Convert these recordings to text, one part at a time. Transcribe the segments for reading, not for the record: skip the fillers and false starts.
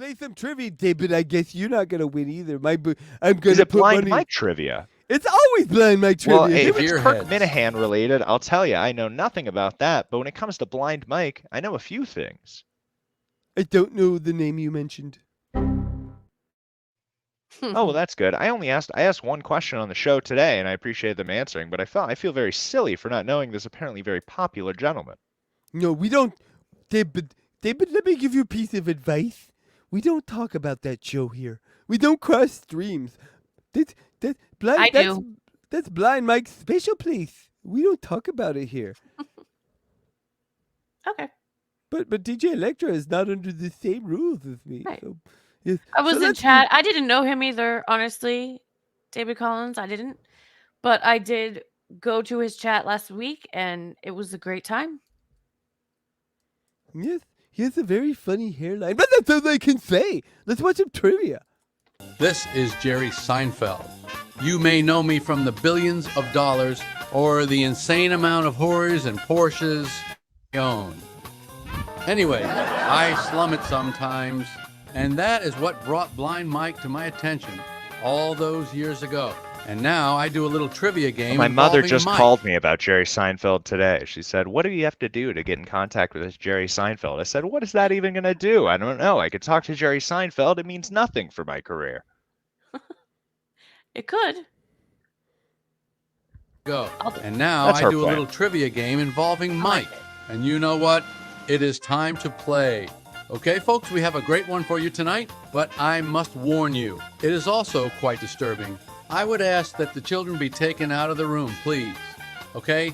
play some trivia, David. I guess you're not gonna win either. I'm gonna Is it put blind money. Mike trivia? It's always blind Mike Well, trivia. if it's Kirk Gearheads. Minahan related, I'll tell you, I know nothing about that. But when it comes to blind Mike, I know a few things. I don't know the name you mentioned. Oh, well, that's good. I asked one question on the show today, and I appreciate them answering, but I feel very silly for not knowing this apparently very popular gentleman. No, we don't. David, let me give you a piece of advice. We don't talk about that show here. We don't cross streams. That blind. I that's, do. That's blind Mike's special place. We don't talk about it here. Okay. But DJ Electra is not under the same rules as me. Right. So, yes. I was So in let's- chat. I didn't know him either, honestly. David Collins, I didn't. But I did go to his chat last week, and it was a great time. Yes, he has a very funny hairline. But that's all I can say. Let's watch some trivia. This is Jerry Seinfeld. You may know me from the billions of dollars or the insane amount of whores and Porsches I own. Anyway, I slum it sometimes, and that is what brought Blind Mike to my attention all those years ago. And now I do a little trivia game. My mother involving just Mike. called me about Jerry Seinfeld today. She said, "What do you have to do to get in contact with this Jerry Seinfeld?" I said, "What is that even going to do? I don't know. I could talk to Jerry Seinfeld. It means nothing for my career." It could. Go. I'll do- And now That's I her do a plan. little trivia game involving Mike. And you know what? It is time to play. Okay, folks, we have a great one for you tonight, but I must warn you, it is also quite disturbing. I would ask that the children be taken out of the room, please. Okay?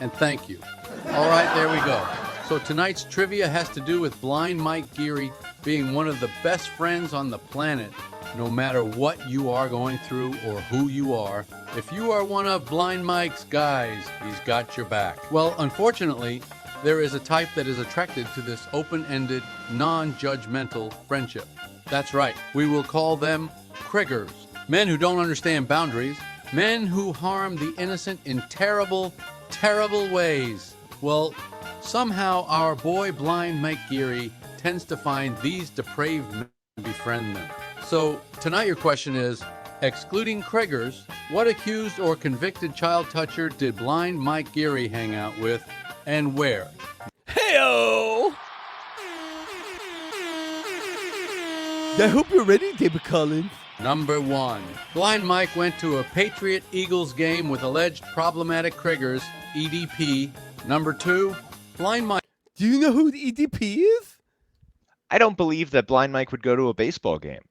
And thank you. All right, there we go. So tonight's trivia has to do with Blind Mike Geary being one of the best friends on the planet. No matter what you are going through or who you are, if you are one of Blind Mike's guys, he's got your back. Well, unfortunately, there is a type that is attracted to this open-ended, non-judgmental friendship. That's right, we will call them Kriggers. Men who don't understand boundaries, men who harm the innocent in terrible, terrible ways. Well, somehow our boy Blind Mike Geary tends to find these depraved men and befriend them. So tonight your question is, excluding Kriggers, what accused or convicted child toucher did Blind Mike Geary hang out with and where? Heyo! I hope you're ready, David Collins. Number 1. Blind Mike went to a Patriot Eagles game with alleged problematic Kriggers, EDP. Number 2. Blind Mike. Do you know who the EDP is? I don't believe that Blind Mike would go to a baseball game.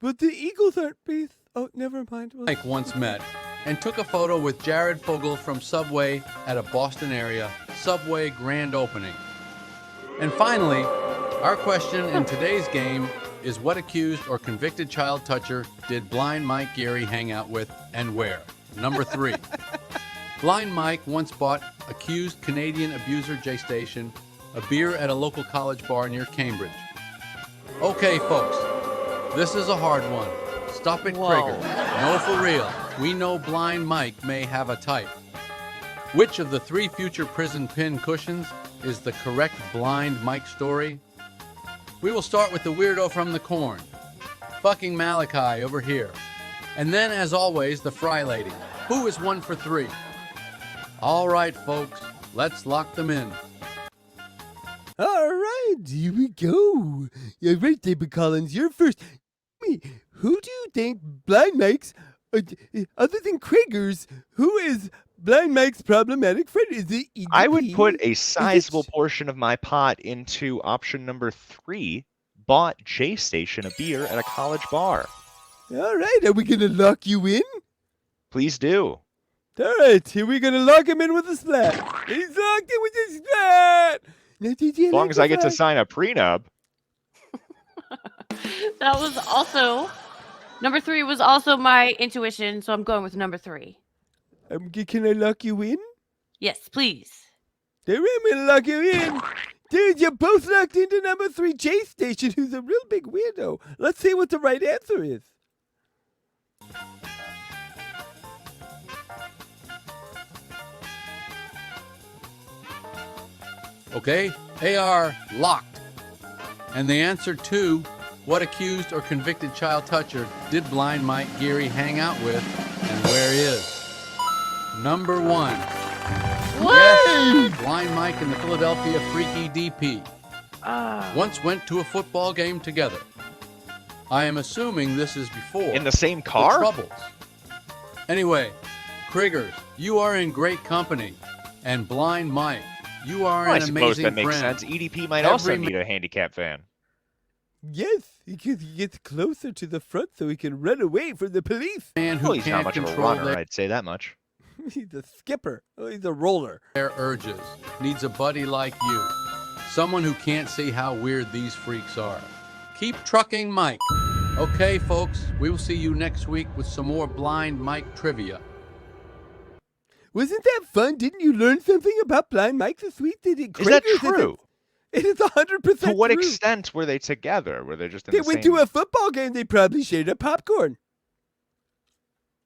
But the Eagles aren't based. Oh, never mind. Well, Mike once met and took a photo with Jared Fogle from Subway at a Boston area Subway grand opening. And finally, our question in today's game is, what accused or convicted child toucher did Blind Mike Geary hang out with and where? Number 3. Blind Mike once bought accused Canadian abuser Jay Station a beer at a local college bar near Cambridge. Okay, folks, this is a hard one. Stop it, Whoa. Krieger. No, for real. We know Blind Mike may have a type. Which of the 3 future prison pin cushions is the correct Blind Mike story? We will start with the weirdo from the corn, fucking Malachi over here. And then, as always, the fry lady, who is 1 for 3. All right, folks, let's lock them in. all right, here we go. You're right, David Collins. You're first. Me, who do you think Blind Mike's, other than Krieger's, who is Blind Mike's problematic friend? Is it EDP? I would put a Is sizable it- portion of my pot into option number 3, bought J Station a beer at a college bar. All right, are we going to lock you in? Please do. All right, here we're going to lock him in with a splat. He's locked in with a splat. Now, DJ As long as I get to Electrify. sign a prenup. That was also number 3 was also my intuition, so I'm going with number 3. Can I lock you in? Yes, please. There, I'm going to lock you in. Dude, you're both locked into number 3 J Station, who's a real big weirdo. Let's see what the right answer is. Okay, they are locked. And the answer to what accused or convicted child toucher did Blind Mike Geary hang out with, and where is? Number 1. What? Yes, Blind Mike and the Philadelphia Freaky DP Ah. once went to a football game together. I am assuming this is before In the same the car? troubles. Anyway, Kriggers, you are in great company, and Blind Mike, you are I an suppose amazing that makes friend. sense. EDP might also Every need a handicap van. Yes, because he gets closer to the front so he can run away from the police. Man who Well, he's not can't much of a control runner, I'd say that much. He's a skipper. Oh, he's a roller. their urges needs a buddy like you, someone who can't see how weird these freaks are. Keep trucking Mike. Okay, folks, we will see you next week with some more Blind Mike trivia. Wasn't that fun? Didn't you learn something about Blind Mike this week? Did it? Is that Krieger's true? It is 100% To what true. extent were they together? Were they just in They the went same... to a football game. They probably shared a popcorn.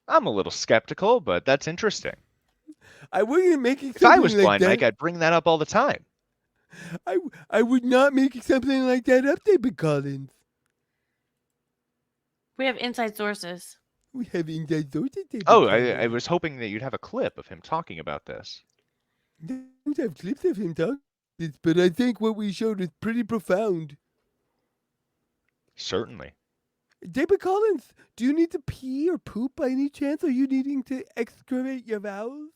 I'm a little skeptical, but that's interesting. I wasn't making If something I was like Blind that. Mike, I'd bring that up all the time. I would not make something like that up, David Collins. We have inside sources. We have inside sources, David Oh, Collins. I was hoping that you'd have a clip of him talking about this. I don't have clips of him talking, but I think what we showed is pretty profound. Certainly. David Collins, do you need to pee or poop by any chance? Are you needing to excavate your bowels?